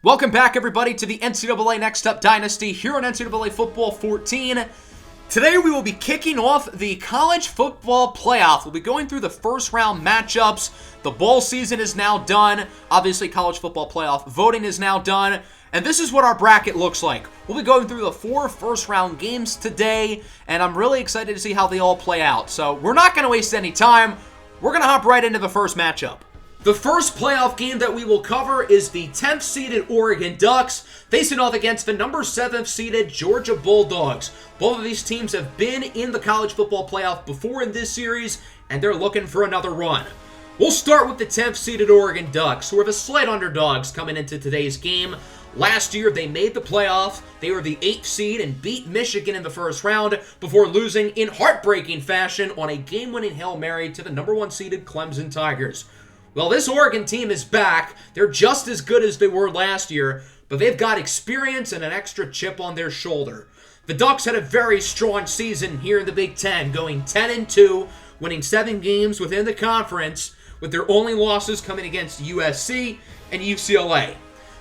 Welcome back, everybody, to the NCAA Next Up Dynasty here on NCAA Football 14. Today we will be kicking off the college football playoff. We'll be going through the first round matchups. The bowl season is now done. Obviously, college football playoff voting is now done. And this is what our bracket looks like. We'll be going through the 4 first round games today, and I'm really excited to see how they all play out. So we're not going to waste any time. We're going to hop right into the first matchup. The first playoff game that we will cover is the 10th seeded Oregon Ducks facing off against the number 7th seeded Georgia Bulldogs. Both of these teams have been in the college football playoff before in this series, and they're looking for another run. We'll start with the 10th seeded Oregon Ducks, who are the slight underdogs coming into today's game. Last year, they made the playoff. They were the 8th seed and beat Michigan in the first round before losing in heartbreaking fashion on a game-winning Hail Mary to the number 1 seeded Clemson Tigers. Well, this Oregon team is back. They're just as good as they were last year, but they've got experience and an extra chip on their shoulder. The Ducks had a very strong season here in the Big Ten, going 10-2, winning 7 games within the conference, with their only losses coming against USC and UCLA.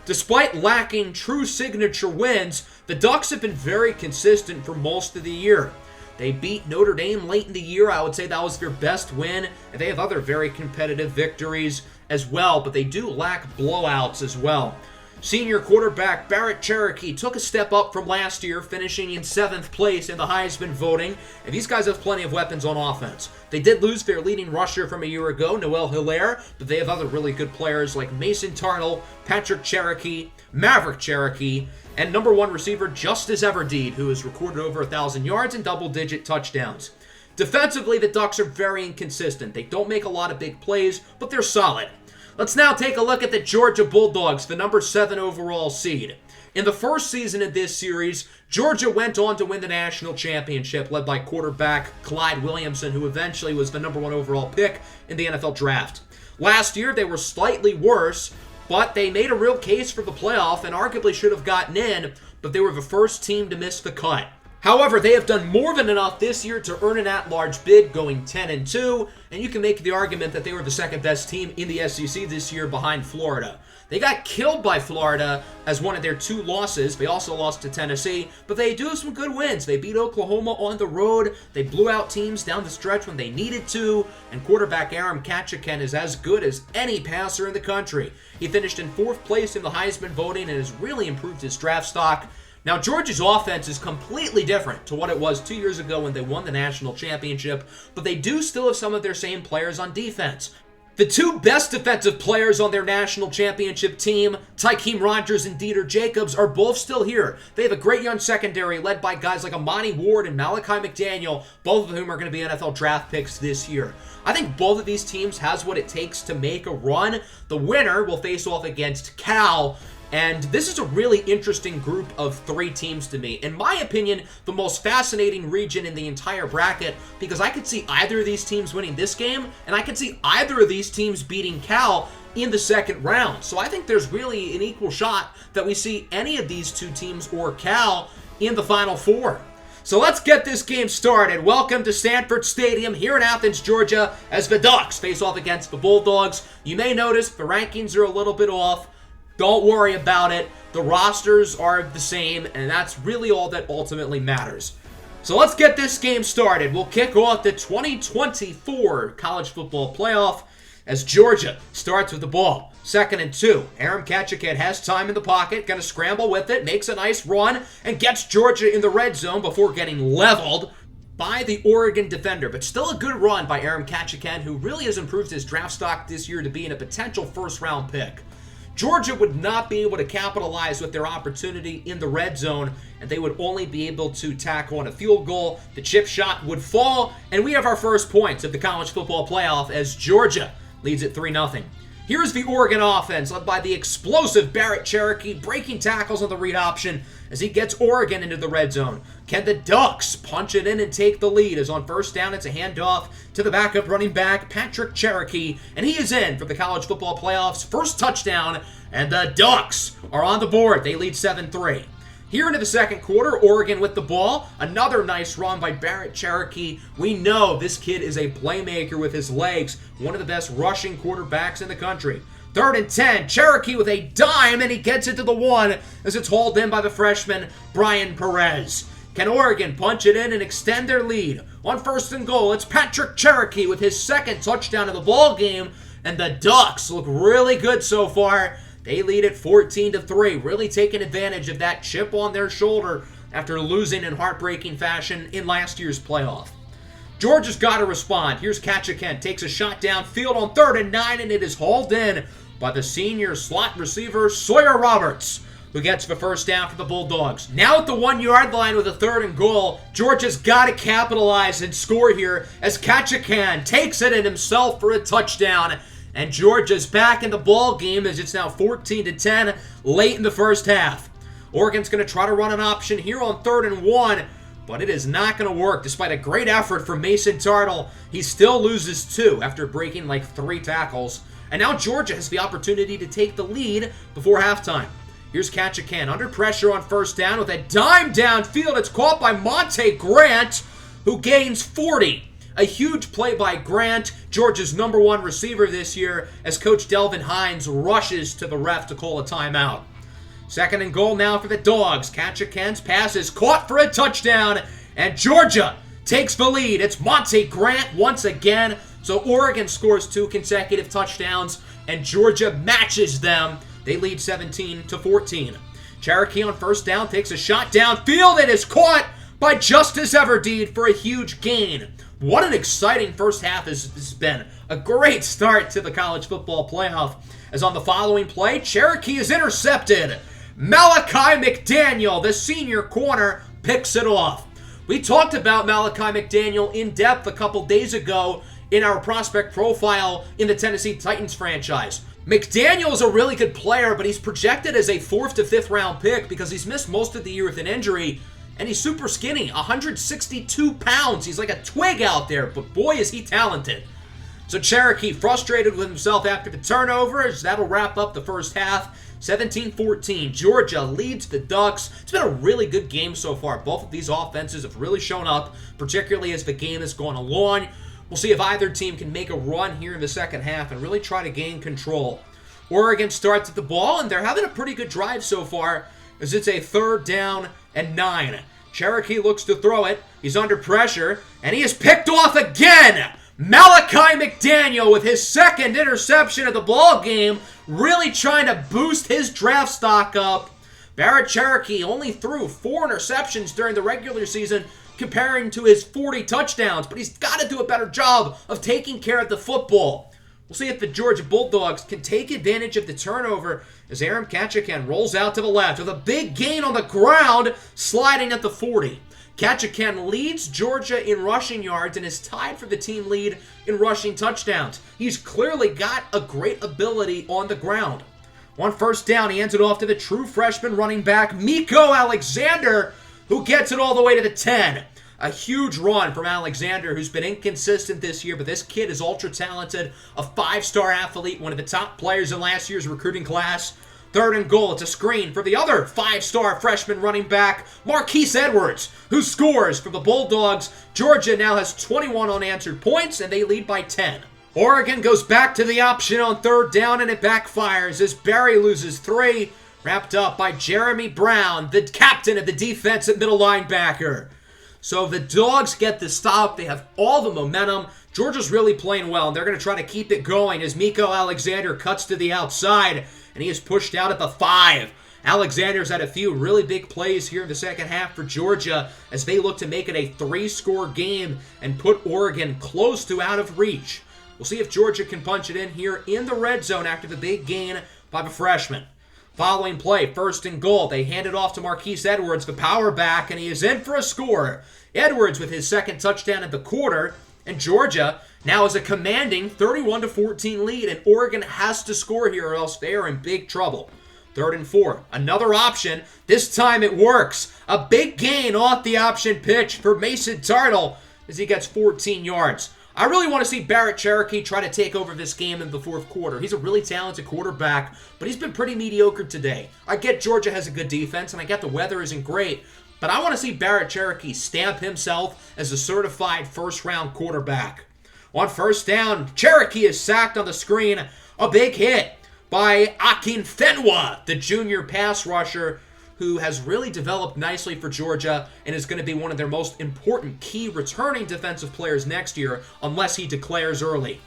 Despite lacking true signature wins, the Ducks have been very consistent for most of the year. They beat Notre Dame late in the year. I would say that was their best win. And they have other very competitive victories as well, but they do lack blowouts as well. Senior quarterback Barrett Cherokee took a step up from last year, finishing in 7th place in the Heisman voting. And these guys have plenty of weapons on offense. They did lose their leading rusher from a year ago, Noel Hilaire, but they have other really good players like Mason Tarnell, Patrick Cherokee, Maverick Cherokee, and number 1 receiver Justice Everdeed, who has recorded over 1,000 yards and double-digit touchdowns. Defensively, the Ducks are very inconsistent. They don't make a lot of big plays, but they're solid. Let's now take a look at the Georgia Bulldogs, the number 7 overall seed. In the first season of this series, Georgia went on to win the national championship, led by quarterback Clyde Williamson, who eventually was the number 1 overall pick in the NFL draft. Last year, they were slightly worse, but they made a real case for the playoff and arguably should have gotten in, but they were the first team to miss the cut. However, they have done more than enough this year to earn an at-large bid, going 10-2, and you can make the argument that they were the second best team in the SEC this year behind Florida. They got killed by Florida as one of their 2 losses. They also lost to Tennessee, but they do have some good wins. They beat Oklahoma on the road. They blew out teams down the stretch when they needed to, and quarterback Aram Katchikan is as good as any passer in the country. He finished in 4th place in the Heisman voting and has really improved his draft stock. Now, Georgia's offense is completely different to what it was 2 years ago when they won the national championship, but they do still have some of their same players on defense. The 2 best defensive players on their national championship team, Tykeem Rogers and Dieter Jacobs, are both still here. They have a great young secondary led by guys like Amani Ward and Malachi McDaniel, both of whom are going to be NFL draft picks this year. I think both of these teams has what it takes to make a run. The winner will face off against Cal, and this is a really interesting group of 3 teams to me. In my opinion, the most fascinating region in the entire bracket, because I could see either of these teams winning this game, and I could see either of these teams beating Cal in the second round. So I think there's really an equal shot that we see any of these 2 teams or Cal in the Final Four. So let's get this game started. Welcome to Sanford Stadium here in Athens, Georgia, as the Ducks face off against the Bulldogs. You may notice the rankings are a little bit off. Don't worry about it. The rosters are the same, and that's really all that ultimately matters. So let's get this game started. We'll kick off the 2024 college football playoff as Georgia starts with the ball. 2nd and 2. Aram Katchikan has time in the pocket, going to scramble with it, makes a nice run, and gets Georgia in the red zone before getting leveled by the Oregon defender. But still a good run by Aram Katchikan, who really has improved his draft stock this year to being a potential first-round pick. Georgia would not be able to capitalize with their opportunity in the red zone, and they would only be able to tack on a field goal. The chip shot would fall, and we have our first points of the college football playoff as Georgia leads it 3-0. Here's the Oregon offense, led by the explosive Barrett Cherokee, breaking tackles on the read option as he gets Oregon into the red zone. Can the Ducks punch it in and take the lead? As on first down, it's a handoff to the backup running back, Patrick Cherokee, and he is in for the college football playoffs' first touchdown, and the Ducks are on the board. They lead 7-3. Here into the second quarter, Oregon with the ball. Another nice run by Barrett Cherokee. We know this kid is a playmaker with his legs, one of the best rushing quarterbacks in the country. 3rd and 10. Cherokee with a dime, and he gets it to the 1 as it's hauled in by the freshman, Brian Perez. Can Oregon punch it in and extend their lead? On 1st and goal, it's Patrick Cherokee with his 2nd touchdown of the ball game, and the Ducks look really good so far. They lead at 14-3, really taking advantage of that chip on their shoulder after losing in heartbreaking fashion in last year's playoff. Georgia's got to respond. Here's Ketchikan, takes a shot downfield on 3rd and 9, and it is hauled in by the senior slot receiver, Sawyer Roberts, who gets the first down for the Bulldogs. Now at the 1-yard line with a 3rd and goal, Georgia's got to capitalize and score here as Ketchikan takes it in himself for a touchdown. And Georgia's back in the ball game as it's now 14-10 late in the first half. Oregon's going to try to run an option here on 3rd and 1, but it is not going to work. Despite a great effort from Mason Tartle, he still loses 2 after breaking like 3 tackles. And now Georgia has the opportunity to take the lead before halftime. Here's Ketchikan under pressure on 1st down with a dime downfield. It's caught by Monte Grant, who gains 40. A huge play by Grant, Georgia's #1 receiver this year, as Coach Delvin Hines rushes to the ref to call a timeout. 2nd and goal now for the Dogs. Ketchikan's pass is caught for a touchdown, and Georgia takes the lead. It's Monte Grant once again, so Oregon scores 2 consecutive touchdowns, and Georgia matches them. They lead 17-14. Cherokee on 1st down takes a shot downfield and is caught by Justice Everdeed for a huge gain. What an exciting first half has been. A great start to the college football playoff. As on the following play, Cherokee is intercepted. Malachi McDaniel, the senior corner, picks it off. We talked about Malachi McDaniel in depth a couple days ago in our prospect profile in the Tennessee Titans franchise. McDaniel is a really good player, but he's projected as a 4th to 5th round pick because he's missed most of the year with an injury. And he's super skinny, 162 pounds. He's like a twig out there, but boy, is he talented. So Cherokee frustrated with himself after the turnover, as that'll wrap up the first half. 17-14, Georgia leads the Ducks. It's been a really good game so far. Both of these offenses have really shown up, particularly as the game has gone along. We'll see if either team can make a run here in the second half and really try to gain control. Oregon starts at the ball, and they're having a pretty good drive so far, as it's a 3rd down and 9. Cherokee looks to throw it. He's under pressure, and he is picked off again. Malachi McDaniel with his 2nd interception of the ball game, really trying to boost his draft stock up. Barrett Cherokee only threw 4 interceptions during the regular season, comparing to his 40 touchdowns, but he's got to do a better job of taking care of the football. We'll see if the Georgia Bulldogs can take advantage of the turnover as Aaron Ketchikan rolls out to the left with a big gain on the ground, sliding at the 40. Ketchikan leads Georgia in rushing yards and is tied for the team lead in rushing touchdowns. He's clearly got a great ability on the ground. On 1st down, he hands it off to the true freshman running back, Miko Alexander, who gets it all the way to the 10. A huge run from Alexander, who's been inconsistent this year, but this kid is ultra-talented, a 5-star athlete, one of the top players in last year's recruiting class. 3rd and goal, it's a screen for the other 5-star freshman running back, Marquise Edwards, who scores for the Bulldogs. Georgia now has 21 unanswered points, and they lead by 10. Oregon goes back to the option on 3rd down, and it backfires as Barry loses 3, wrapped up by Jeremy Brown, the captain of the defensive middle linebacker. So the Dogs get the stop. They have all the momentum. Georgia's really playing well, and they're going to try to keep it going as Miko Alexander cuts to the outside, and he is pushed out at the 5. Alexander's had a few really big plays here in the second half for Georgia as they look to make it a 3-score game and put Oregon close to out of reach. We'll see if Georgia can punch it in here in the red zone after the big gain by the freshman. Following play, 1st and goal. They hand it off to Marquise Edwards, the power back, and he is in for a score. Edwards with his 2nd touchdown of the quarter, and Georgia now has a commanding 31-14 lead, and Oregon has to score here or else they are in big trouble. 3rd and 4. Another option. This time it works. A big gain off the option pitch for Mason Tartle as he gets 14 yards. I really want to see Barrett Cherokee try to take over this game in the 4th quarter. He's a really talented quarterback, but he's been pretty mediocre today. I get Georgia has a good defense, and I get the weather isn't great, but I want to see Barrett Cherokee stamp himself as a certified first-round quarterback. On 1st down, Cherokee is sacked on the screen. A big hit by Akinfenwa, the junior pass rusher, who has really developed nicely for Georgia and is going to be one of their most important key returning defensive players next year, unless he declares early.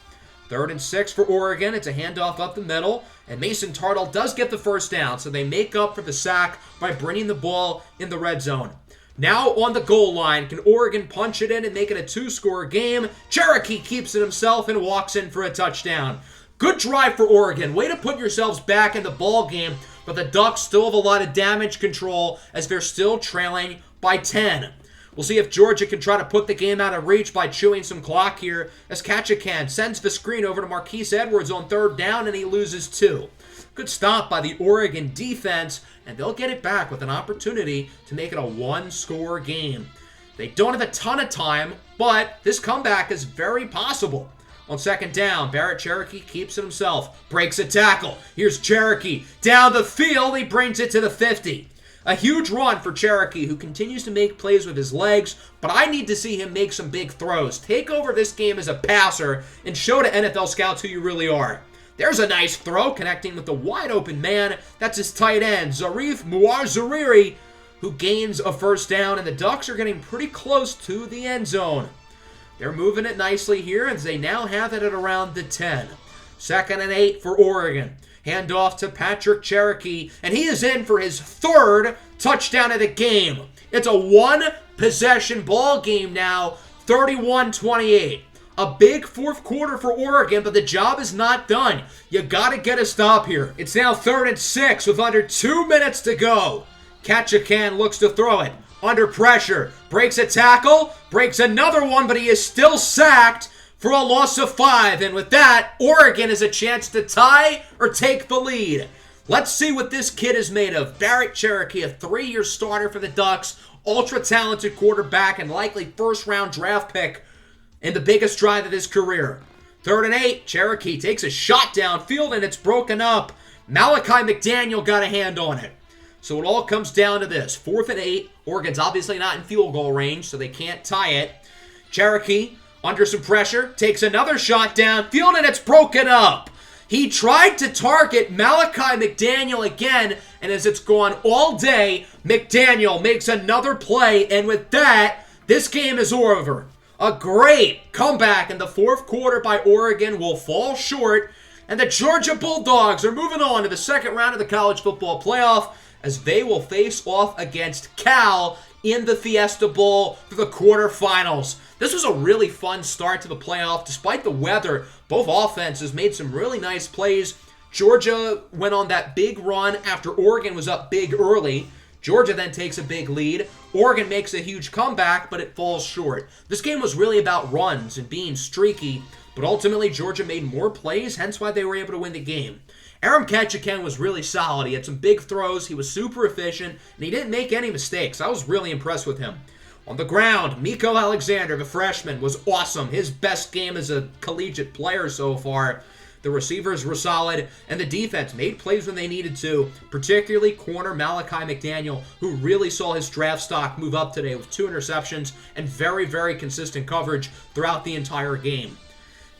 3rd and 6 for Oregon. It's a handoff up the middle, and Mason Tardall does get the first down, so they make up for the sack by bringing the ball in the red zone. Now on the goal line, can Oregon punch it in and make it a 2-score game? Cherokee keeps it himself and walks in for a touchdown. Good drive for Oregon. Way to put yourselves back in the ball game, but the Ducks still have a lot of damage control as they're still trailing by 10. We'll see if Georgia can try to put the game out of reach by chewing some clock here, as Ketchikan sends the screen over to Marquise Edwards on 3rd down, and he loses 2. Good stop by the Oregon defense, and they'll get it back with an opportunity to make it a 1-score game. They don't have a ton of time, but this comeback is very possible. On 2nd down, Barrett Cherokee keeps it himself, breaks a tackle. Here's Cherokee down the field. He brings it to the 50. A huge run for Cherokee, who continues to make plays with his legs, but I need to see him make some big throws. Take over this game as a passer and show to NFL scouts who you really are. There's a nice throw connecting with the wide open man. That's his tight end, Zarif Muarzariri, who gains a 1st down, and the Ducks are getting pretty close to the end zone. They're moving it nicely here as they now have it at around the 10. 2nd and 8 for Oregon. Handoff to Patrick Cherokee, and he is in for his 3rd touchdown of the game. It's a 1-possession ball game now, 31-28. A big 4th quarter for Oregon, but the job is not done. You got to get a stop here. It's now 3rd and 6 with under 2 minutes to go. Ketchikan looks to throw it. Under pressure. Breaks a tackle. Breaks another one, but he is still sacked for a loss of 5. And with that, Oregon has a chance to tie or take the lead. Let's see what this kid is made of. Barrett Cherokee, a 3-year starter for the Ducks. Ultra-talented quarterback and likely 1st-round draft pick in the biggest drive of his career. 3rd and 8, Cherokee takes a shot downfield and it's broken up. Malachi McDaniel got a hand on it. So it all comes down to this. 4th and 8, Oregon's obviously not in field goal range, so they can't tie it. Cherokee, under some pressure, takes another shot downfield and it's broken up. He tried to target Malachi McDaniel again, and as it's gone all day, McDaniel makes another play, and with that, this game is over. A great comeback in the 4th quarter by Oregon will fall short, and the Georgia Bulldogs are moving on to the 2nd round of the college football playoff as they will face off against Cal in the Fiesta Bowl for the quarterfinals. This was a really fun start to the playoff. Despite the weather, both offenses made some really nice plays. Georgia went on that big run after Oregon was up big early. Georgia then takes a big lead. Oregon makes a huge comeback, but it falls short. This game was really about runs and being streaky, but ultimately Georgia made more plays, hence why they were able to win the game. Aram Ketchikan was really solid. He had some big throws. He was super efficient, and he didn't make any mistakes. I was really impressed with him. On the ground, Miko Alexander, the freshman, was awesome. His best game as a collegiate player so far. The receivers were solid, and the defense made plays when they needed to, particularly corner Malachi McDaniel, who really saw his draft stock move up today with 2 interceptions and very, very consistent coverage throughout the entire game.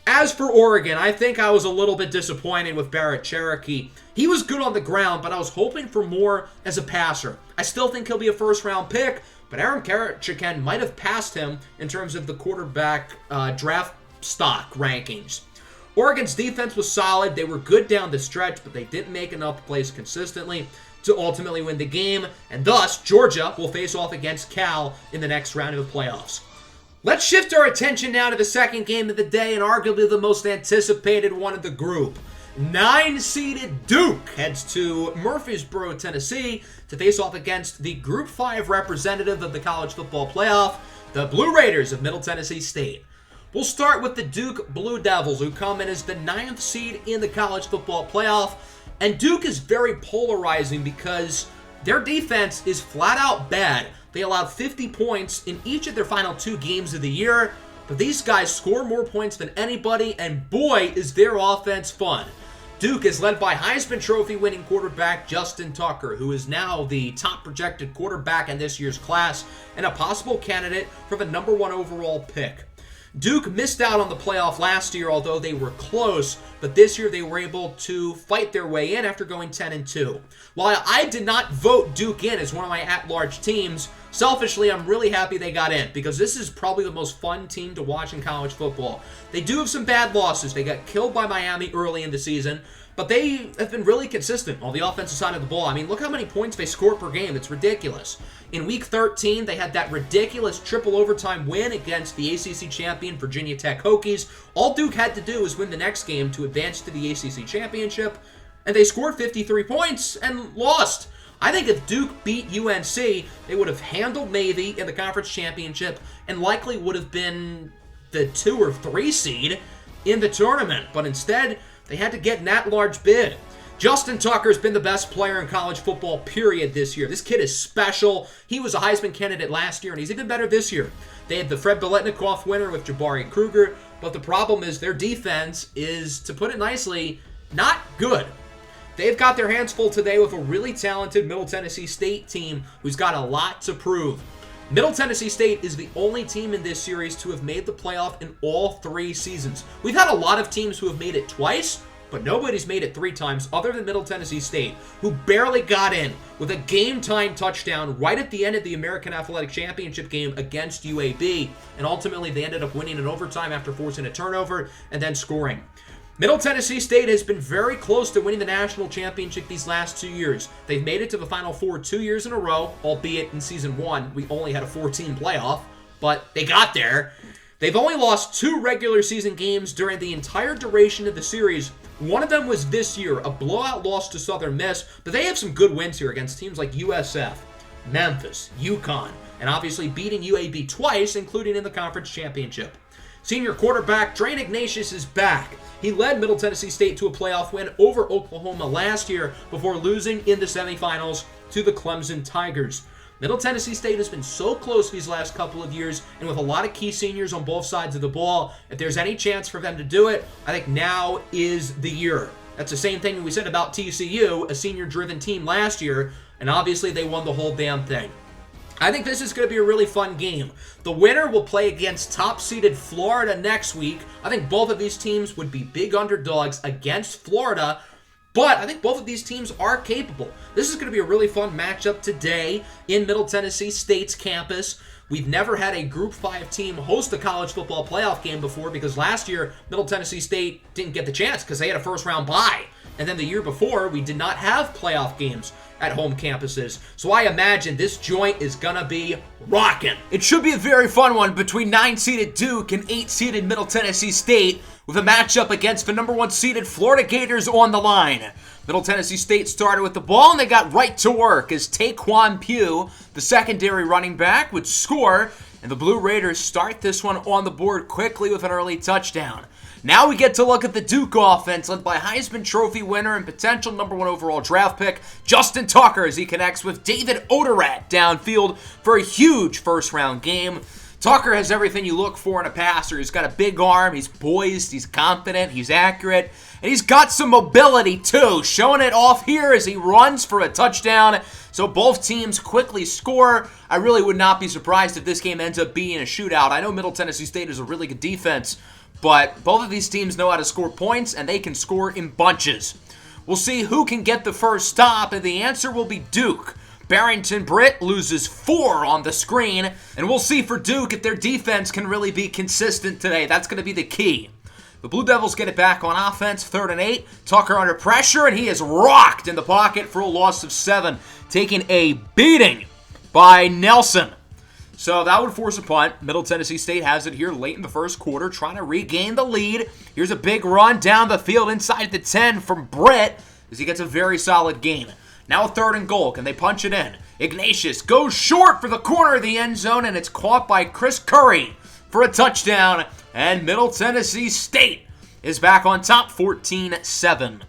As for Oregon, I think I was a little bit disappointed with Barrett Cherokee. He was good on the ground, but I was hoping for more as a passer. I still think he'll be a 1st-round pick, but Aram Ketchikan might have passed him in terms of the quarterback draft stock rankings. Oregon's defense was solid. They were good down the stretch, but they didn't make enough plays consistently to ultimately win the game, and thus Georgia will face off against Cal in the next round of the playoffs. Let's shift our attention now to the 2nd game of the day and arguably the most anticipated one of the group. 9-seeded Duke heads to Murfreesboro, Tennessee to face off against the Group 5 representative of the college football playoff, the Blue Raiders of Middle Tennessee State. We'll start with the Duke Blue Devils, who come in as the 9th seed in the college football playoff. And Duke is very polarizing because their defense is flat out bad. They allowed 50 points in each of their final 2 games of the year, but these guys score more points than anybody, and boy, is their offense fun. Duke is led by Heisman Trophy winning quarterback Justin Tucker, who is now the top projected quarterback in this year's class and a possible candidate for the #1 overall pick. Duke missed out on the playoff last year, although they were close, but this year they were able to fight their way in after going 10-2. While I did not vote Duke in as one of my at-large teams, selfishly, I'm really happy they got in because this is probably the most fun team to watch in college football. They do have some bad losses. They got killed by Miami early in the season, but they have been really consistent on the offensive side of the ball. I mean, look how many points they score per game. It's ridiculous. In Week 13, they had that ridiculous triple overtime win against the ACC champion Virginia Tech Hokies. All Duke had to do was win the next game to advance to the ACC championship, and they scored 53 points and lost. I think if Duke beat UNC, they would have handled Navy in the conference championship and likely would have been the 2 or 3 seed in the tournament. But instead, they had to get an at-large bid. Justin Tucker's been the best player in college football, period, this year. This kid is special. He was a Heisman candidate last year, and he's even better this year. They had the Fred Biletnikoff winner with Jabari Kruger, but the problem is their defense is, to put it nicely, not good. They've got their hands full today with a really talented Middle Tennessee State team who's got a lot to prove. Middle Tennessee State is the only team in this series to have made the playoff in all 3 seasons. We've had a lot of teams who have made it twice, but nobody's made it 3 times other than Middle Tennessee State, who barely got in with a game-time touchdown right at the end of the American Athletic Championship game against UAB, and ultimately they ended up winning in overtime after forcing a turnover and then scoring. Middle Tennessee State has been very close to winning the national championship these last 2 years. They've made it to the Final Four 2 years in a row, albeit in Season 1 we only had a 14 playoff, but they got there. They've only lost 2 regular season games during the entire duration of the series. One of them was this year, a blowout loss to Southern Miss, but they have some good wins here against teams like USF, Memphis, UConn, and obviously beating UAB twice, including in the conference championship. Senior quarterback Drain Ignatius is back. He led Middle Tennessee State to a playoff win over Oklahoma last year before losing in the semifinals to the Clemson Tigers. Middle Tennessee State has been so close these last couple of years, and with a lot of key seniors on both sides of the ball, if there's any chance for them to do it, I think now is the year. That's the same thing we said about TCU, a senior-driven team last year, and obviously they won the whole damn thing. I think this is going to be a really fun game. The winner will play against top-seeded Florida next week. I think both of these teams would be big underdogs against Florida, but I think both of these teams are capable. This is going to be a really fun matchup today in Middle Tennessee State's campus. We've never had a Group 5 team host a college football playoff game before because last year Middle Tennessee State didn't get the chance because they had a first-round bye. And then the year before, we did not have playoff games at home campuses. So I imagine this joint is gonna be rocking. It should be a very fun one between 9-seeded Duke and 8-seeded Middle Tennessee State with a matchup against the number 1-seeded Florida Gators on the line. Middle Tennessee State started with the ball and they got right to work as Taquan Pugh, the secondary running back, would score, and the Blue Raiders start this one on the board quickly with an early touchdown. Now we get to look at the Duke offense led by Heisman Trophy winner and potential number 1 overall draft pick Justin Tucker as he connects with David Odorat downfield for a huge first-round game. Tucker has everything you look for in a passer. He's got a big arm, he's poised, he's confident, he's accurate, and he's got some mobility too, showing it off here as he runs for a touchdown. So both teams quickly score. I really would not be surprised if this game ends up being a shootout. I know Middle Tennessee State is a really good defense, but both of these teams know how to score points, and they can score in bunches. We'll see who can get the first stop, and the answer will be Duke. Barrington Britt loses 4 on the screen, and we'll see for Duke if their defense can really be consistent today. That's going to be the key. The Blue Devils get it back on offense, 3rd and 8. Tucker under pressure, and he is rocked in the pocket for a loss of 7, taking a beating by Nelson. So that would force a punt. Middle Tennessee State has it here late in the first quarter, trying to regain the lead. Here's a big run down the field inside the 10 from Britt as he gets a very solid gain. Now a 3rd and goal. Can they punch it in? Ignatius goes short for the corner of the end zone, and it's caught by Chris Curry for a touchdown. And Middle Tennessee State is back on top, 14-7.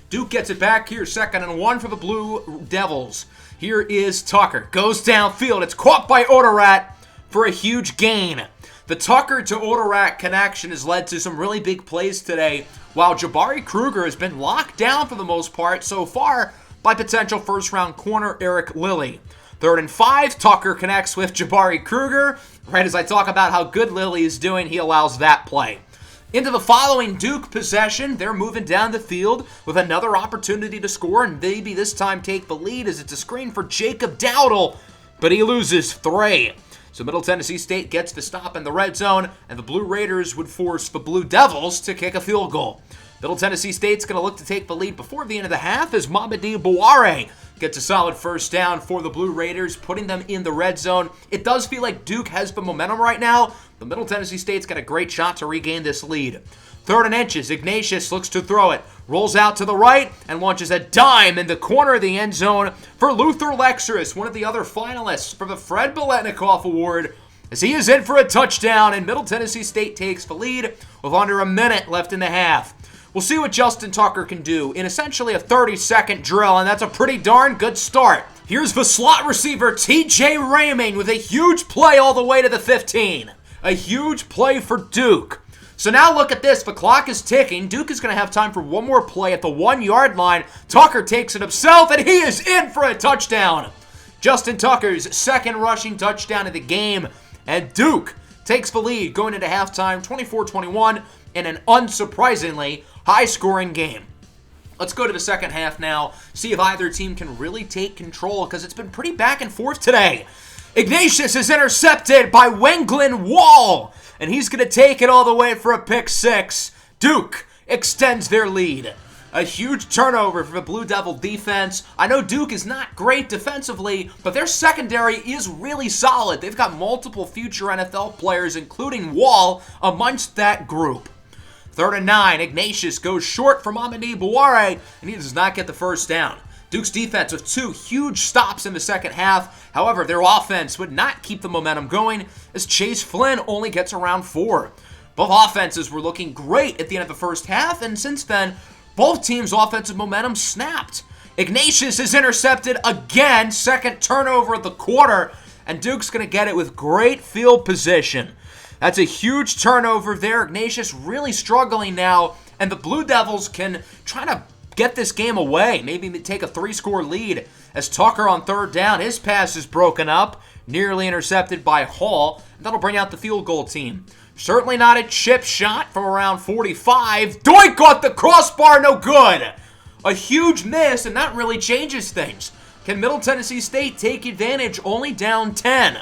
Duke gets it back here, 2nd and 1 for the Blue Devils. Here is Tucker. Goes downfield. It's caught by Odorat for a huge gain. The Tucker to Odorat connection has led to some really big plays today, while Jabari Kruger has been locked down for the most part so far. by potential first-round corner Eric Lilly. 3rd and 5, Tucker connects with Jabari Kruger. Right as I talk about how good Lilly is doing, he allows that play. Into the following Duke possession, they're moving down the field with another opportunity to score, and maybe this time take the lead as it's a screen for Jacob Dowdle, but he loses 3. So Middle Tennessee State gets the stop in the red zone, and the Blue Raiders would force the Blue Devils to kick a field goal. Middle Tennessee State's going to look to take the lead before the end of the half as Mamadi Bouare gets a solid first down for the Blue Raiders, putting them in the red zone. It does feel like Duke has the momentum right now. The Middle Tennessee State's got a great shot to regain this lead. 3rd and inches, Ignatius looks to throw it, rolls out to the right, and launches a dime in the corner of the end zone for Luther Lexerus, one of the other finalists for the Fred Biletnikoff Award, as he is in for a touchdown, and Middle Tennessee State takes the lead with under a minute left in the half. We'll see what Justin Tucker can do in essentially a 30-second drill, and that's a pretty darn good start. Here's the slot receiver, TJ Raming, with a huge play all the way to the 15. A huge play for Duke. So now look at this. The clock is ticking. Duke is going to have time for one more play at the 1-yard line. Tucker takes it himself, and he is in for a touchdown. Justin Tucker's 2nd rushing touchdown of the game, and Duke takes the lead going into halftime, 24-21, in an unsurprisingly high-scoring game. Let's go to the second half now, see if either team can really take control, because it's been pretty back and forth today. Ignatius is intercepted by Wenglin Wall, and he's going to take it all the way for a pick 6. Duke extends their lead. A huge turnover for the Blue Devil defense. I know Duke is not great defensively, but their secondary is really solid. They've got multiple future NFL players, including Wall, amongst that group. 3rd and 9, Ignatius goes short from Mamadi Bouare, and he does not get the first down. Duke's defense with 2 huge stops in the second half. However, their offense would not keep the momentum going as Chase Flynn only gets around 4. Both offenses were looking great at the end of the first half, and since then, both teams' offensive momentum snapped. Ignatius is intercepted again, 2nd turnover of the quarter, and Duke's going to get it with great field position. That's a huge turnover there. Ignatius really struggling now, and the Blue Devils can try to get this game away, maybe take a 3-score lead as Tucker on 3rd down. His pass is broken up, nearly intercepted by Hall, and that'll bring out the field goal team. Certainly not a chip shot from around 45. Doink got the crossbar, no good. A huge miss, and that really changes things. Can Middle Tennessee State take advantage only down 10?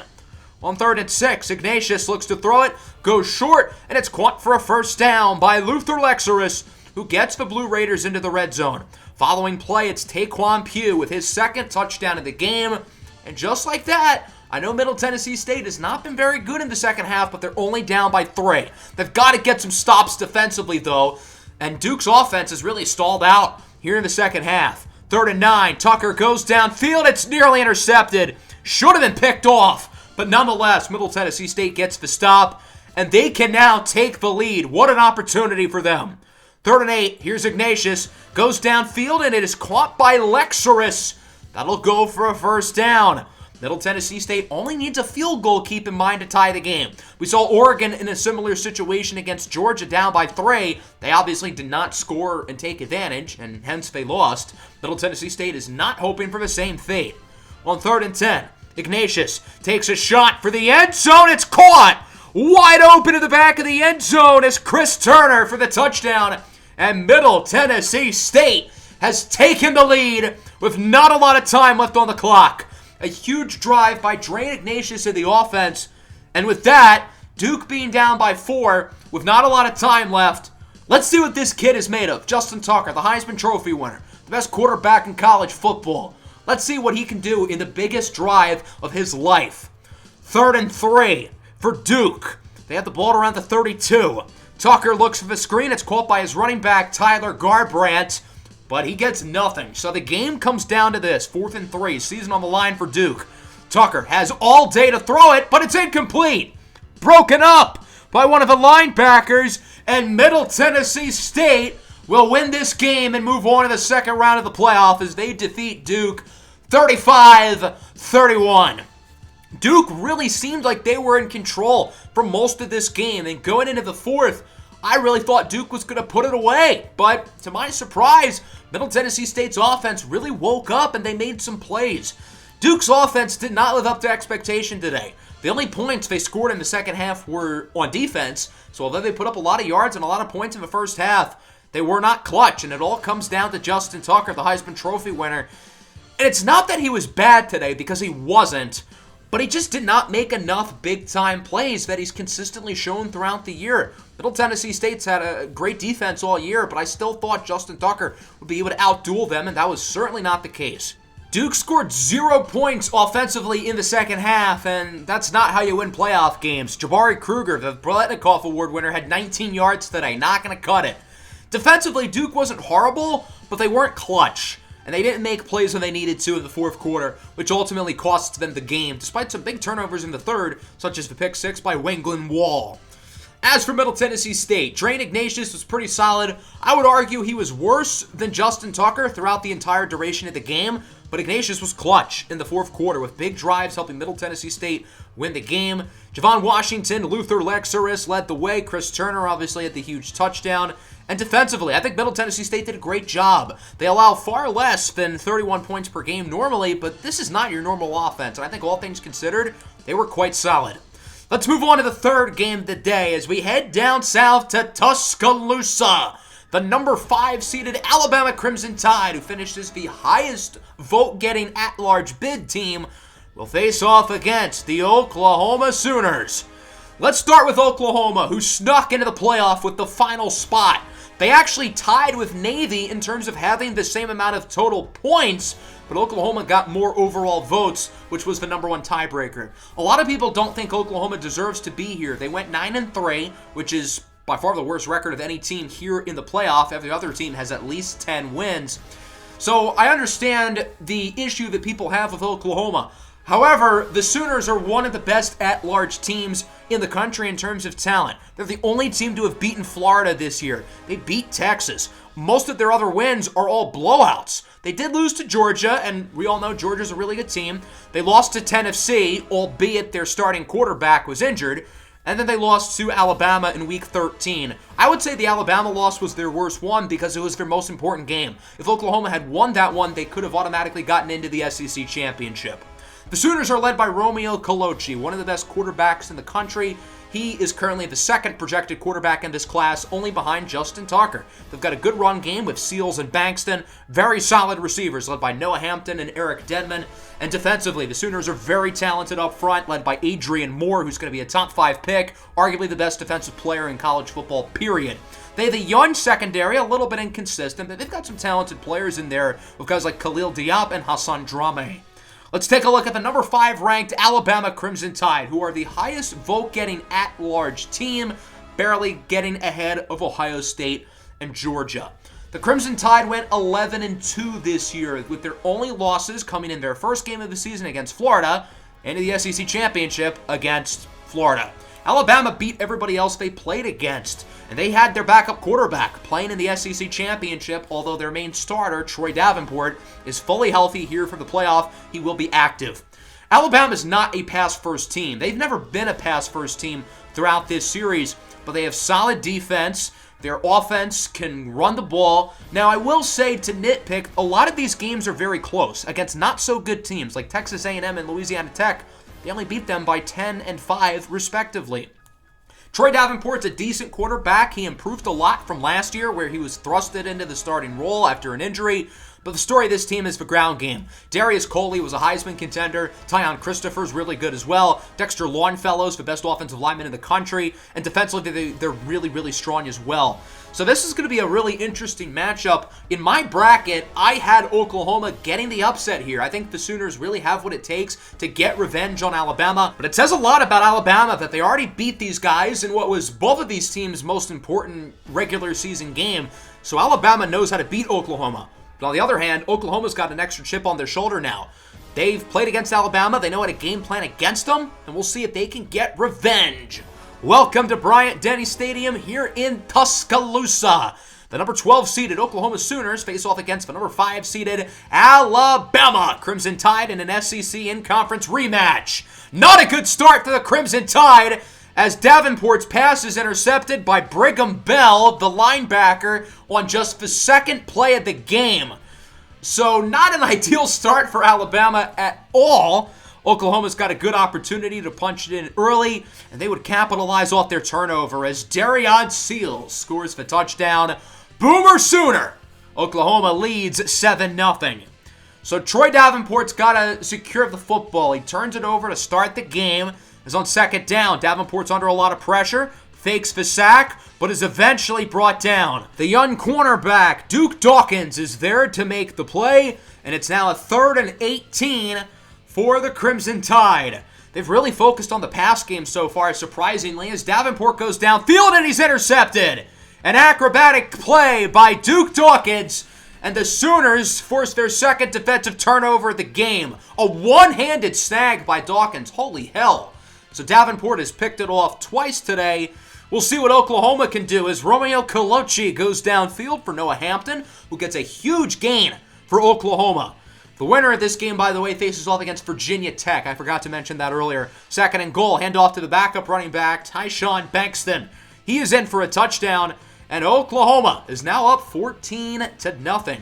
On 3rd and 6, Ignatius looks to throw it, goes short, and it's caught for a first down by Luther Lexerus, who gets the Blue Raiders into the red zone. Following play, it's Taquan Pugh with his 2nd touchdown of the game. And just like that, I know Middle Tennessee State has not been very good in the second half, but they're only down by 3. They've got to get some stops defensively, though. And Duke's offense has really stalled out here in the second half. 3rd and 9, Tucker goes downfield. It's nearly intercepted. Should have been picked off. But nonetheless, Middle Tennessee State gets the stop, and they can now take the lead. What an opportunity for them. 3rd and 8, here's Ignatius, goes downfield, and it is caught by Lexerus. That'll go for a first down. Middle Tennessee State only needs a field goal, keep in mind, to tie the game. We saw Oregon in a similar situation against Georgia down by 3. They obviously did not score and take advantage, and hence they lost. Middle Tennessee State is not hoping for the same fate. On 3rd and 10, Ignatius takes a shot for the end zone. It's caught wide open in the back of the end zone as Chris Turner for the touchdown. And Middle Tennessee State has taken the lead with not a lot of time left on the clock. A huge drive by Drain Ignatius in the offense. And with that, Duke being down by 4 with not a lot of time left. Let's see what this kid is made of. Justin Tucker, the Heisman Trophy winner, the best quarterback in college football. Let's see what he can do in the biggest drive of his life. 3rd and 3 for Duke. They have the ball around the 32. Tucker looks for the screen. It's caught by his running back, Tyler Garbrandt, but he gets nothing. So the game comes down to this. 4th and 3, season on the line for Duke. Tucker has all day to throw it, but it's incomplete. Broken up by one of the linebackers, and Middle Tennessee State will win this game and move on to the second round of the playoff as they defeat Duke 35-31. Duke really seemed like they were in control for most of this game, and going into the 4th, I really thought Duke was going to put it away, but to my surprise, Middle Tennessee State's offense really woke up and they made some plays. Duke's offense did not live up to expectation today. The only points they scored in the second half were on defense, so although they put up a lot of yards and a lot of points in the first half, they were not clutch, and it all comes down to Justin Tucker, the Heisman Trophy winner. And it's not that he was bad today, because he wasn't, but he just did not make enough big-time plays that he's consistently shown throughout the year. Middle Tennessee State's had a great defense all year, but I still thought Justin Tucker would be able to outduel them, and that was certainly not the case. Duke scored 0 points offensively in the second half, and that's not how you win playoff games. Jabari Kruger, the Biletnikoff Award winner, had 19 yards today. Not going to cut it. Defensively, Duke wasn't horrible, but they weren't clutch. And they didn't make plays when they needed to in the fourth quarter, which ultimately cost them the game, despite some big turnovers in the third, such as the pick six by Wenglen Wall. As for Middle Tennessee State, Drain Ignatius was pretty solid. I would argue he was worse than Justin Tucker throughout the entire duration of the game, but Ignatius was clutch in the fourth quarter with big drives helping Middle Tennessee State win the game. Javon Washington, Luther Lexeris led the way. Chris Turner obviously had the huge touchdown. And defensively, I think Middle Tennessee State did a great job. They allow far less than 31 points per game normally, but this is not your normal offense. And I think all things considered, they were quite solid. Let's move on to the third game of the day as we head down south to Tuscaloosa. The number 5 seeded Alabama Crimson Tide, who finished as the highest vote-getting at-large bid team, will face off against the Oklahoma Sooners. Let's start with Oklahoma, who snuck into the playoff with the final spot. They actually tied with Navy in terms of having the same amount of total points, but Oklahoma got more overall votes, which was the number 1 tiebreaker. A lot of people don't think Oklahoma deserves to be here. They went 9-3, which is by far the worst record of any team here in the playoff. Every other team has at least 10 wins. So I understand the issue that people have with Oklahoma. However, the Sooners are one of the best at-large teams in the country in terms of talent. They're the only team to have beaten Florida this year. They beat Texas. Most of their other wins are all blowouts. They did lose to Georgia, and we all know Georgia's a really good team. They lost to Tennessee, albeit their starting quarterback was injured. And then they lost to Alabama in Week 13. I would say the Alabama loss was their worst one because it was their most important game. If Oklahoma had won that one, they could have automatically gotten into the SEC championship. The Sooners are led by Romeo Colochi, one of the best quarterbacks in the country. He is currently the second projected quarterback in this class, only behind Justin Tucker. They've got a good run game with Seals and Bankston. Very solid receivers led by Noah Hampton and Eric Denman. And defensively, the Sooners are very talented up front, led by Adrian Moore, who's going to be a top 5 pick, arguably the best defensive player in college football, period. They have a young secondary, a little bit inconsistent, but they've got some talented players in there with guys like Khalil Diop and Hassan Drame. Let's take a look at the number 5 ranked Alabama Crimson Tide, who are the highest vote-getting at-large team, barely getting ahead of Ohio State and Georgia. The Crimson Tide went 11-2 this year, with their only losses coming in their first game of the season against Florida and in the SEC Championship against Florida. Alabama beat everybody else they played against, and they had their backup quarterback playing in the SEC Championship, although their main starter, Troy Davenport, is fully healthy here for the playoff. He will be active. Alabama's not a pass-first team. They've never been a pass-first team throughout this series, but they have solid defense. Their offense can run the ball. Now, I will say, to nitpick, a lot of these games are very close against not-so-good teams like Texas A&M and Louisiana Tech. They only beat them by 10 and 5, respectively. Troy Davenport's a decent quarterback. He improved a lot from last year, where he was thrusted into the starting role after an injury. But the story of this team is the ground game. Darius Coley was a Heisman contender. Tyon Christopher's really good as well. Dexter Longfellow's the best offensive lineman in the country. And defensively, they're really, really strong as well. So this is going to be a really interesting matchup. In my bracket, I had Oklahoma getting the upset here. I think the Sooners really have what it takes to get revenge on Alabama. But it says a lot about Alabama that they already beat these guys in what was both of these teams' most important regular season game. So Alabama knows how to beat Oklahoma. But on the other hand, Oklahoma's got an extra chip on their shoulder now. They've played against Alabama. They know how to game plan against them. And we'll see if they can get revenge. Welcome to Bryant-Denny Stadium here in Tuscaloosa. The number 12 seeded Oklahoma Sooners face off against the number 5 seeded Alabama Crimson Tide in an SEC in-conference rematch. Not a good start for the Crimson Tide, as Davenport's pass is intercepted by Brigham Bell, the linebacker, on just the second play of the game. So not an ideal start for Alabama at all. Oklahoma's got a good opportunity to punch it in early, and they would capitalize off their turnover as Darion Seals scores the touchdown. Boomer Sooner! Oklahoma leads 7-0. So Troy Davenport's got to secure the football. He turns it over to start the game. Is on second down. Davenport's under a lot of pressure. Fakes the sack, but is eventually brought down. The young cornerback, Duke Dawkins, is there to make the play, and it's now a 3rd and 18 for the Crimson Tide. They've really focused on the pass game so far, surprisingly, as Davenport goes downfield and he's intercepted. An acrobatic play by Duke Dawkins, and the Sooners force their second defensive turnover of the game. A one-handed snag by Dawkins. Holy hell. So Davenport has picked it off twice today. We'll see what Oklahoma can do as Romeo Colucci goes downfield for Noah Hampton, who gets a huge gain for Oklahoma. The winner of this game, by the way, faces off against Virginia Tech. I forgot to mention that earlier. 2nd and goal. Handoff to the backup running back, Tyshawn Bankston. He is in for a touchdown, and Oklahoma is now up 14-0.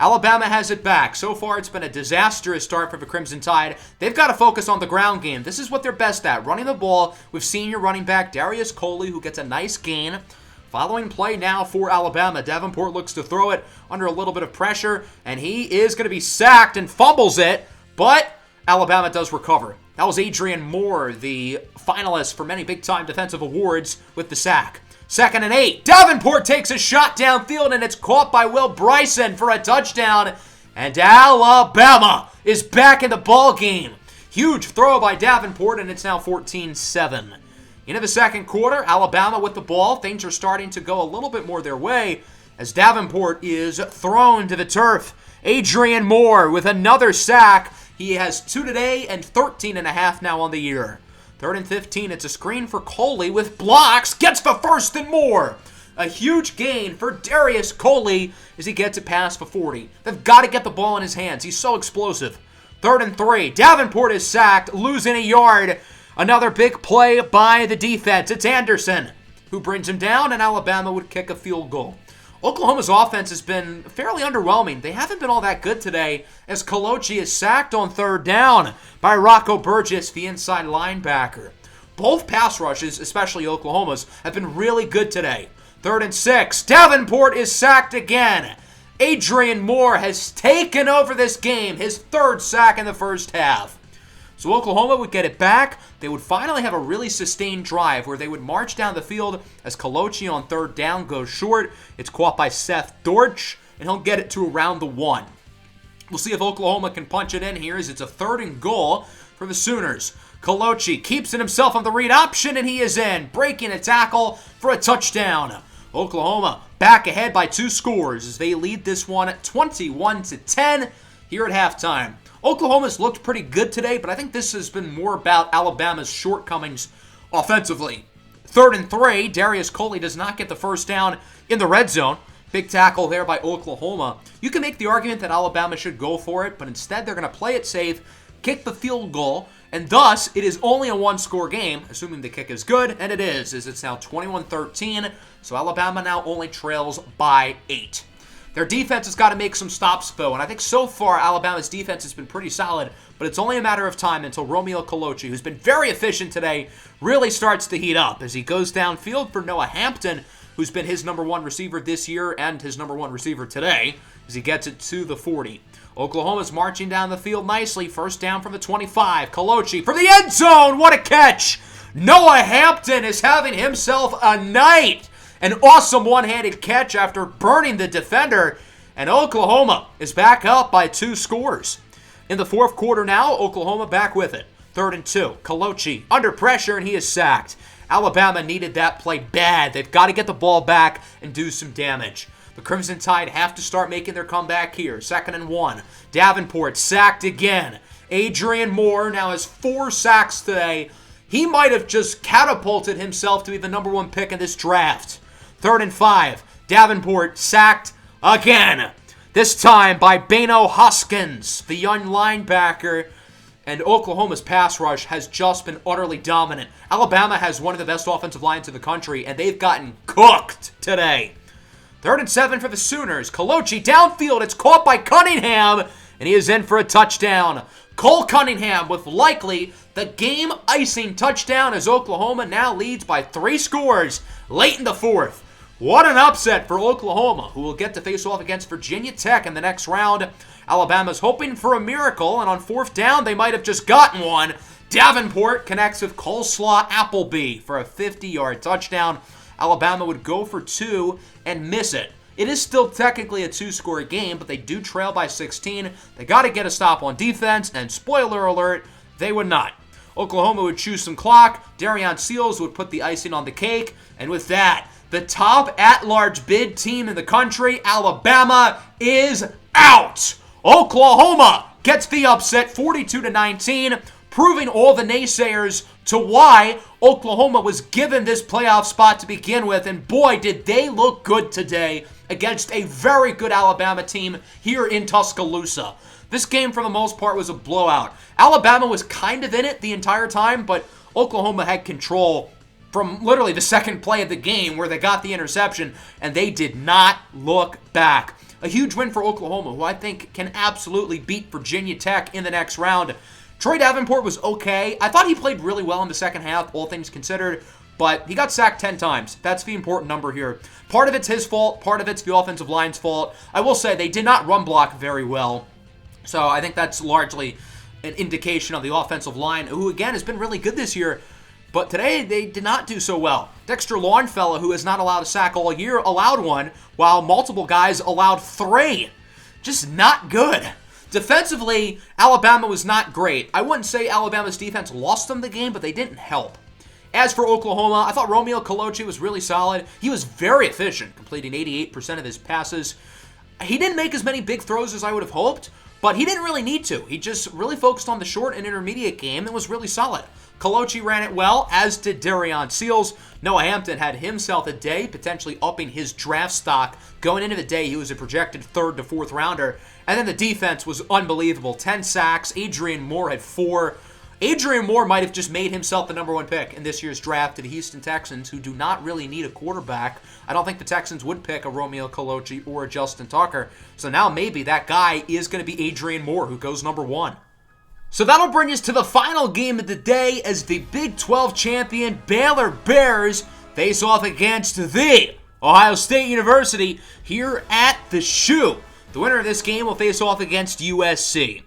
Alabama has it back. So far, it's been a disastrous start for the Crimson Tide. They've got to focus on the ground game. This is what they're best at, running the ball with senior running back Darius Coley, who gets a nice gain. Following play now for Alabama. Davenport looks to throw it under a little bit of pressure, and he is going to be sacked and fumbles it, but Alabama does recover. That was Adrian Moore, the finalist for many big-time defensive awards, with the sack. 2nd and 8. Davenport takes a shot downfield, and it's caught by Will Bryson for a touchdown. And Alabama is back in the ball game. Huge throw by Davenport, and it's now 14-7. Into the second quarter, Alabama with the ball. Things are starting to go a little bit more their way as Davenport is thrown to the turf. Adrian Moore with another sack. He has 2 today and 13.5 now on the year. 3rd and 15, it's a screen for Coley with blocks, gets the first and more. A huge gain for Darius Coley as he gets it past the 40. They've got to get the ball in his hands. He's so explosive. 3rd and 3, Davenport is sacked, losing a yard. Another big play by the defense. It's Anderson who brings him down, and Alabama would kick a field goal. Oklahoma's offense has been fairly underwhelming. They haven't been all that good today as Colucci is sacked on 3rd down by Rocco Burgess, the inside linebacker. Both pass rushes, especially Oklahoma's, have been really good today. 3rd and 6. Davenport is sacked again. Adrian Moore has taken over this game, his 3rd sack in the first half. So Oklahoma would get it back. They would finally have a really sustained drive where they would march down the field as Colucci on 3rd down goes short. It's caught by Seth Dortch, and he'll get it to around the 1. We'll see if Oklahoma can punch it in here as it's a 3rd and goal for the Sooners. Colucci keeps it himself on the read option, and he is in, breaking a tackle for a touchdown. Oklahoma back ahead by 2 scores as they lead this one 21-10 here at halftime. Oklahoma's looked pretty good today, but I think this has been more about Alabama's shortcomings offensively. 3rd and 3, Darius Coley does not get the first down in the red zone. Big tackle there by Oklahoma. You can make the argument that Alabama should go for it, but instead they're going to play it safe, kick the field goal, and thus it is only a 1-score game, assuming the kick is good, and it is, as it's now 21-13, so Alabama now only trails by 8. Their defense has got to make some stops, though, and I think so far Alabama's defense has been pretty solid, but it's only a matter of time until Romeo Colucci, who's been very efficient today, really starts to heat up as he goes downfield for Noah Hampton, who's been his number 1 receiver this year and his number 1 receiver today, as he gets it to the 40. Oklahoma's marching down the field nicely. 1st down from the 25. Colucci for the end zone. What a catch! Noah Hampton is having himself a night. An awesome one-handed catch after burning the defender, and Oklahoma is back up by 2 scores. In the 4th quarter now, Oklahoma back with it. 3rd and 2. Colucci under pressure, and he is sacked. Alabama needed that play bad. They've got to get the ball back and do some damage. The Crimson Tide have to start making their comeback here. 2nd and 1. Davenport sacked again. Adrian Moore now has 4 sacks today. He might have just catapulted himself to be the number 1 pick in this draft. 3rd and 5. Davenport sacked again. This time by Bano Hoskins, the young linebacker. and Oklahoma's pass rush has just been utterly dominant. Alabama has one of the best offensive lines in the country, and they've gotten cooked today. 3rd and 7 for the Sooners. Kalochi downfield. It's caught by Cunningham, and he is in for a touchdown. Cole Cunningham with likely the game-icing touchdown as Oklahoma now leads by 3 scores late in the 4th. What an upset for Oklahoma, who will get to face off against Virginia Tech in the next round. Alabama's hoping for a miracle, and on 4th down, they might have just gotten one. Davenport connects with Coleslaw Appleby for a 50-yard touchdown. Alabama would go for 2 and miss it. It is still technically a 2-score game, but they do trail by 16. They got to get a stop on defense, and spoiler alert, they would not. Oklahoma would choose some clock. Darian Seals would put the icing on the cake, and with that, the top at-large bid team in the country, Alabama, is out. Oklahoma gets the upset 42-19, proving all the naysayers to why Oklahoma was given this playoff spot to begin with. And boy, did they look good today against a very good Alabama team here in Tuscaloosa. This game, for the most part, was a blowout. Alabama was kind of in it the entire time, but Oklahoma had control from literally the second play of the game where they got the interception, and they did not look back. A huge win for Oklahoma, who I think can absolutely beat Virginia Tech in the next round. Troy Davenport was okay. I thought he played really well in the second half, all things considered, but he got sacked 10 times. That's the important number here. Part of it's his fault, part of it's the offensive line's fault. I will say they did not run block very well, so I think that's largely an indication of the offensive line, who again has been really good this year, but today they did not do so well. Dexter Longfellow, who has not allowed a sack all year, allowed one, while multiple guys allowed 3. Just not good. Defensively, Alabama was not great. I wouldn't say Alabama's defense lost them the game, but they didn't help. As for Oklahoma, I thought Romeo Kalochi was really solid. He was very efficient, completing 88% of his passes. He didn't make as many big throws as I would have hoped, but he didn't really need to. He just really focused on the short and intermediate game and was really solid. Kalochi ran it well, as did Darian Seals. Noah Hampton had himself a day, potentially upping his draft stock. Going into the day, he was a projected 3rd to 4th rounder. And then the defense was unbelievable. 10 sacks. Adrian Moore had 4. Adrian Moore might have just made himself the number 1 pick in this year's draft to the Houston Texans, who do not really need a quarterback. I don't think the Texans would pick a Romeo Kalochi or a Justin Tucker. So now maybe that guy is going to be Adrian Moore, who goes number 1. So that'll bring us to the final game of the day as the Big 12 champion Baylor Bears face off against the Ohio State University here at the Shoe. The winner of this game will face off against USC.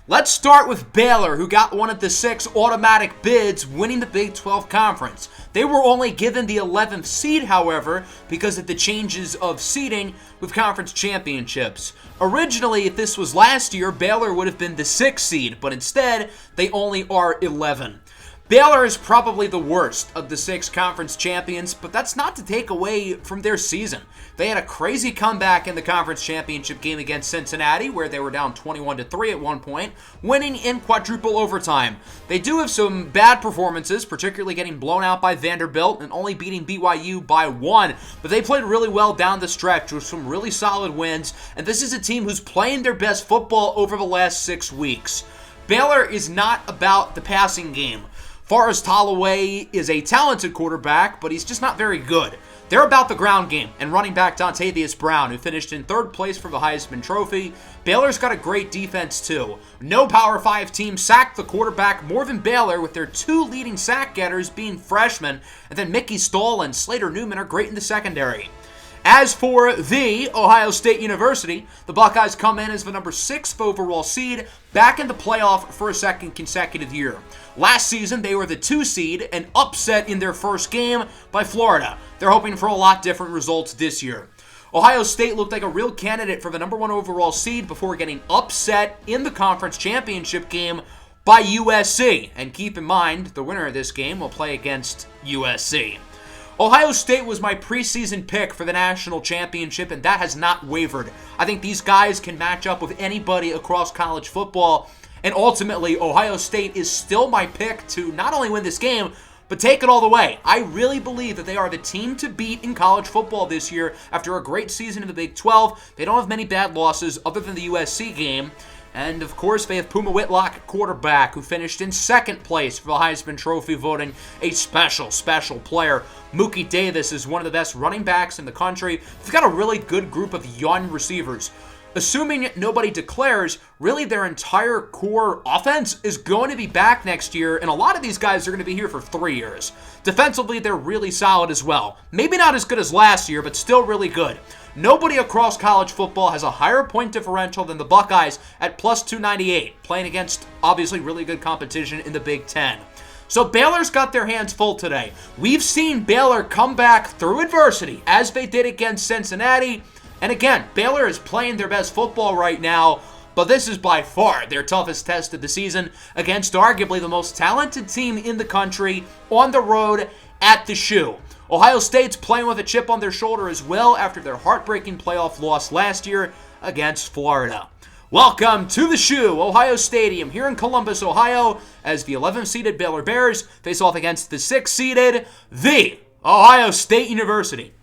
Let's start with Baylor, who got one of the 6 automatic bids, winning the Big 12 Conference. They were only given the 11th seed, however, because of the changes of seeding with conference championships. Originally, if this was last year, Baylor would have been the 6th seed, but instead, they only are 11. Baylor is probably the worst of the 6 conference champions, but that's not to take away from their season. They had a crazy comeback in the conference championship game against Cincinnati, where they were down 21-3 at one point, winning in quadruple overtime. They do have some bad performances, particularly getting blown out by Vanderbilt and only beating BYU by 1, but they played really well down the stretch with some really solid wins, and this is a team who's playing their best football over the last 6 weeks. Baylor is not about the passing game. Forrest Holloway is a talented quarterback, but he's just not very good. They're about the ground game and running back Dontavius Brown, who finished in 3rd place for the Heisman Trophy. Baylor's got a great defense, too. No Power 5 team sacked the quarterback more than Baylor, with their 2 leading sack getters being freshmen, and then Mickey Stoll and Slater Newman are great in the secondary. As for the Ohio State University, the Buckeyes come in as the number 6th overall seed, back in the playoff for a 2nd consecutive year. Last season, they were the 2 seed and upset in their first game by Florida. They're hoping for a lot different results this year. Ohio State looked like a real candidate for the number 1 overall seed before getting upset in the conference championship game by USC. And keep in mind, the winner of this game will play against USC. Ohio State was my preseason pick for the national championship, and that has not wavered. I think these guys can match up with anybody across college football, and ultimately, Ohio State is still my pick to not only win this game, but take it all the way. I really believe that they are the team to beat in college football this year after a great season in the Big 12. They don't have many bad losses other than the USC game. And, of course, they have Puma Whitlock at quarterback, who finished in second place for the Heisman Trophy voting, a special, special player. Mookie Davis is one of the best running backs in the country. They've got a really good group of young receivers. Assuming nobody declares, really their entire core offense is going to be back next year, and a lot of these guys are going to be here for 3 years. Defensively, they're really solid as well. Maybe not as good as last year, but still really good. Nobody across college football has a higher point differential than the Buckeyes at plus 298, playing against obviously really good competition in the Big Ten. So Baylor's got their hands full today. We've seen Baylor come back through adversity, as they did against Cincinnati. And again, Baylor is playing their best football right now, but this is by far their toughest test of the season against arguably the most talented team in the country on the road at the Shoe. Ohio State's playing with a chip on their shoulder as well after their heartbreaking playoff loss last year against Florida. Welcome to the Shoe, Ohio Stadium, here in Columbus, Ohio, as the 11th-seeded Baylor Bears face off against the 6th-seeded, the Ohio State University.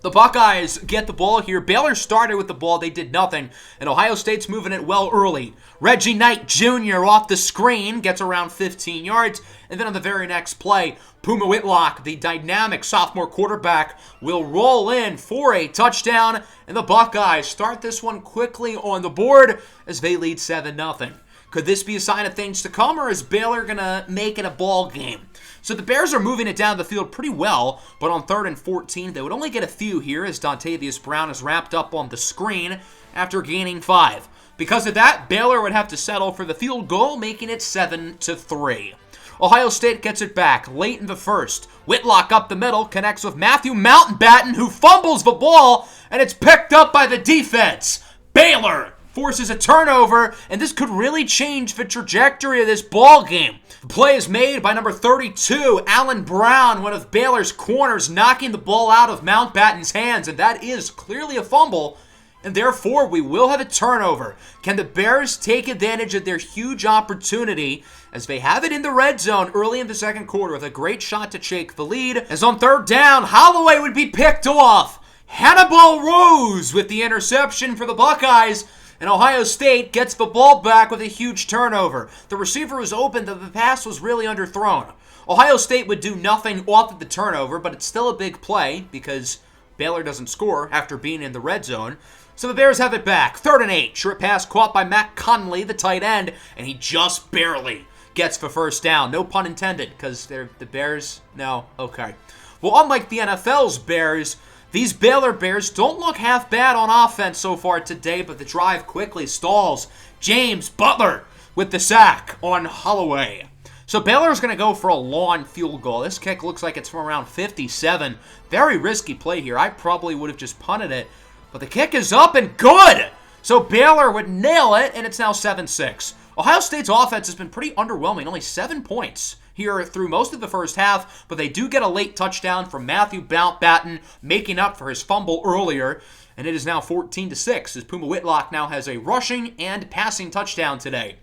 The Buckeyes get the ball here. Baylor started with the ball. They did nothing. And Ohio State's moving it well early. Reggie Knight Jr. off the screen gets around 15 yards. And then on the very next play, Puma Whitlock, the dynamic sophomore quarterback, will roll in for a touchdown. And the Buckeyes start this one quickly on the board as they lead 7-0. Could this be a sign of things to come, or is Baylor going to make it a ball game? So the Bears are moving it down the field pretty well, but on 3rd and 14, they would only get a few here as Dontavius Brown is wrapped up on the screen after gaining 5. Because of that, Baylor would have to settle for the field goal, making it 7-3. Ohio State gets it back late in the first. Whitlock up the middle connects with Matthew Mountbatten, who fumbles the ball, and it's picked up by the defense. Baylor forces a turnover, and this could really change the trajectory of this ball game. The play is made by number 32, Allen Brown, one of Baylor's corners, knocking the ball out of Mountbatten's hands, and that is clearly a fumble, and therefore we will have a turnover. Can the Bears take advantage of their huge opportunity as they have it in the red zone early in the second quarter with a great shot to take the lead? As on 3rd down, Holloway would be picked off. Hannibal Rose with the interception for the Buckeyes. And Ohio State gets the ball back with a huge turnover. The receiver was open, the pass was really underthrown. Ohio State would do nothing off of the turnover, but it's still a big play because Baylor doesn't score after being in the red zone. So the Bears have it back. 3rd and 8. Short pass caught by Matt Conley, the tight end, and he just barely gets the first down. No pun intended, because they're the Bears. No, okay. Well, unlike the NFL's Bears, these Baylor Bears don't look half bad on offense so far today, but the drive quickly stalls. James Butler with the sack on Holloway. So Baylor's going to go for a long field goal. This kick looks like it's from around 57. Very risky play here. I probably would have just punted it, but the kick is up and good. So Baylor would nail it, and it's now 7-6. Ohio State's offense has been pretty underwhelming, only 7 points here through most of the first half, but they do get a late touchdown from Matthew Mountbatten, making up for his fumble earlier, and it is now 14-6 as Puma Whitlock now has a rushing and passing touchdown today.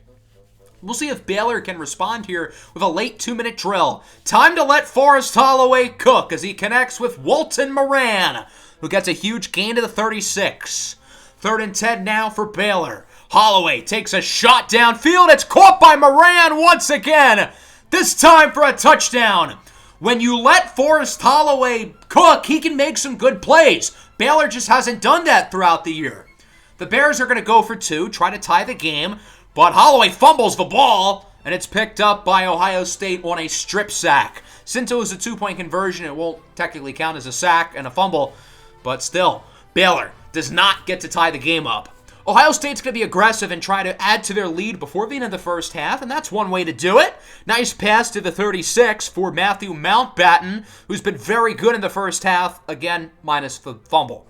We'll see if Baylor can respond here with a late 2-minute drill. Time to let Forrest Holloway cook as he connects with Walton Moran, who gets a huge gain to the 36. 3rd and 10 now for Baylor. Holloway takes a shot downfield. It's caught by Moran once again. This time for a touchdown. When you let Forrest Holloway cook, he can make some good plays. Baylor just hasn't done that throughout the year. The Bears are going to go for 2, try to tie the game, but Holloway fumbles the ball, and it's picked up by Ohio State on a strip sack. Since it was a 2-point conversion, it won't technically count as a sack and a fumble, but still, Baylor does not get to tie the game up. Ohio State's going to be aggressive and try to add to their lead before the end of the first half, and that's one way to do it. Nice pass to the 36 for Matthew Mountbatten, who's been very good in the first half, again, minus the fumble.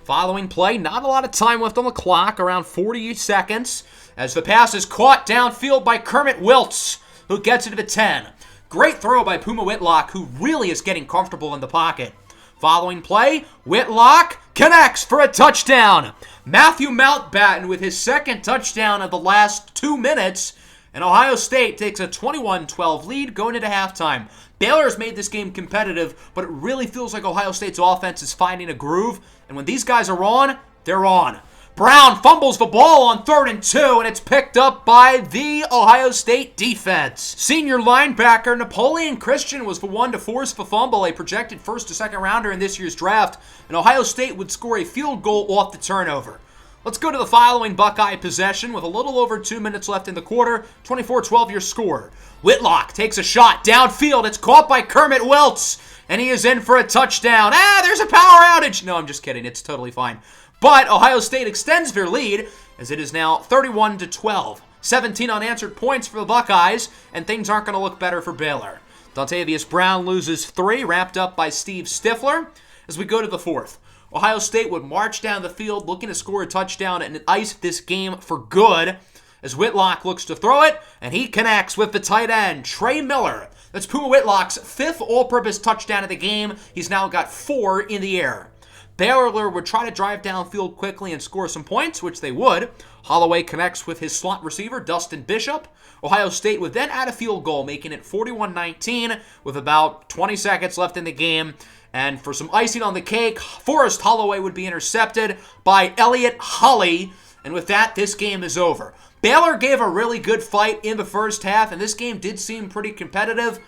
Following play, not a lot of time left on the clock, around 40 seconds, as the pass is caught downfield by Kermit Wiltz, who gets it to the 10. Great throw by Puma Whitlock, who really is getting comfortable in the pocket. Following play, Whitlock connects for a touchdown. Matthew Mountbatten with his second touchdown of the last 2 minutes, and Ohio State takes a 21-12 lead going into halftime. Baylor has made this game competitive, but it really feels like Ohio State's offense is finding a groove, and when these guys are on, they're on. Brown fumbles the ball on 3rd and 2, and it's picked up by the Ohio State defense. Senior linebacker Napoleon Christian was the one to force the fumble, a projected first or second rounder in this year's draft, and Ohio State would score a field goal off the turnover. Let's go to the following Buckeye possession with a little over 2 minutes left in the quarter. 24-12 your score. Whitlock takes a shot downfield. It's caught by Kermit Wiltz, and he is in for a touchdown. There's a power outage. No, I'm just kidding. It's totally fine. But Ohio State extends their lead as it is now 31-12. 17 unanswered points for the Buckeyes, and things aren't going to look better for Baylor. Dontavius Brown loses 3, wrapped up by Steve Stifler. As we go to the 4th, Ohio State would march down the field looking to score a touchdown and ice this game for good as Whitlock looks to throw it, and he connects with the tight end, Trey Miller. That's Puma Whitlock's 5th all-purpose touchdown of the game. He's now got 4 in the air. Baylor would try to drive downfield quickly and score some points, which they would. Holloway connects with his slot receiver, Dustin Bishop. Ohio State would then add a field goal, making it 41-19 with about 20 seconds left in the game. And for some icing on the cake, Forrest Holloway would be intercepted by Elliott Holly. And with that, this game is over. Baylor gave a really good fight in the first half, and this game did seem pretty competitive,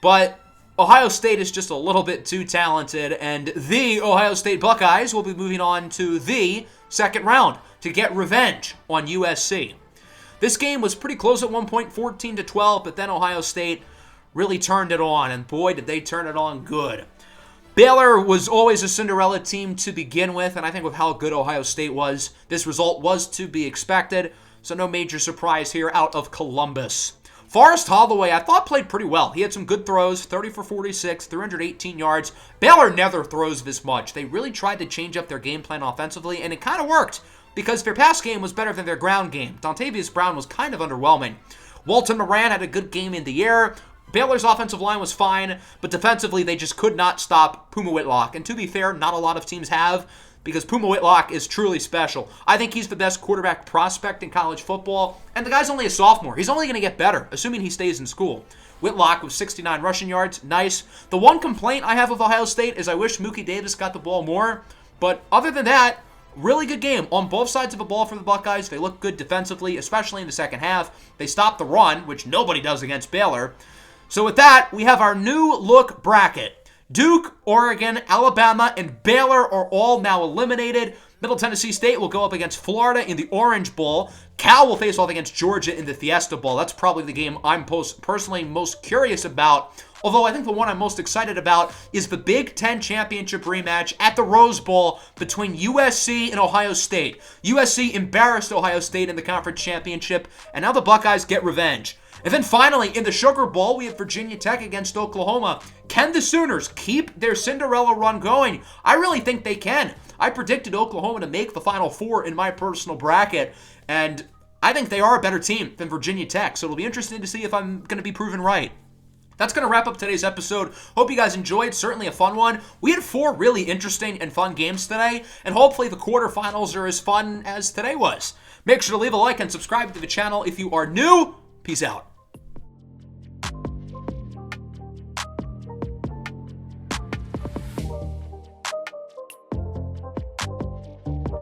but Ohio State is just a little bit too talented, and the Ohio State Buckeyes will be moving on to the second round to get revenge on USC. This game was pretty close at one point, 14-12, but then Ohio State really turned it on, and boy, did they turn it on good. Baylor was always a Cinderella team to begin with, and I think with how good Ohio State was, this result was to be expected, so no major surprise here out of Columbus. Forrest Holloway, I thought, played pretty well. He had some good throws, 30 for 46, 318 yards. Baylor never throws this much. They really tried to change up their game plan offensively, and it kind of worked because their pass game was better than their ground game. Dontavius Brown was kind of underwhelming. Walton Moran had a good game in the air. Baylor's offensive line was fine, but defensively they just could not stop Puma Whitlock. And to be fair, not a lot of teams have, because Puma Whitlock is truly special. I think he's the best quarterback prospect in college football, and the guy's only a sophomore. He's only going to get better, assuming he stays in school. Whitlock with 69 rushing yards, nice. The one complaint I have with Ohio State is I wish Mookie Davis got the ball more, but other than that, really good game on both sides of the ball for the Buckeyes. They look good defensively, especially in the second half. They stopped the run, which nobody does against Baylor. So with that, we have our new look bracket. Duke, Oregon, Alabama, and Baylor are all now eliminated. Middle Tennessee State will go up against Florida in the Orange Bowl. Cal will face off against Georgia in the Fiesta Bowl. That's probably the game I'm personally most curious about. Although I think the one I'm most excited about is the Big Ten Championship rematch at the Rose Bowl between USC and Ohio State. USC embarrassed Ohio State in the conference championship, and now the Buckeyes get revenge. And then finally, in the Sugar Bowl, we have Virginia Tech against Oklahoma. Can the Sooners keep their Cinderella run going? I really think they can. I predicted Oklahoma to make the Final Four in my personal bracket, and I think they are a better team than Virginia Tech, so it'll be interesting to see if I'm going to be proven right. That's going to wrap up today's episode. Hope you guys enjoyed. Certainly a fun one. We had 4 really interesting and fun games today, and hopefully the quarterfinals are as fun as today was. Make sure to leave a like and subscribe to the channel if you are new. Peace out.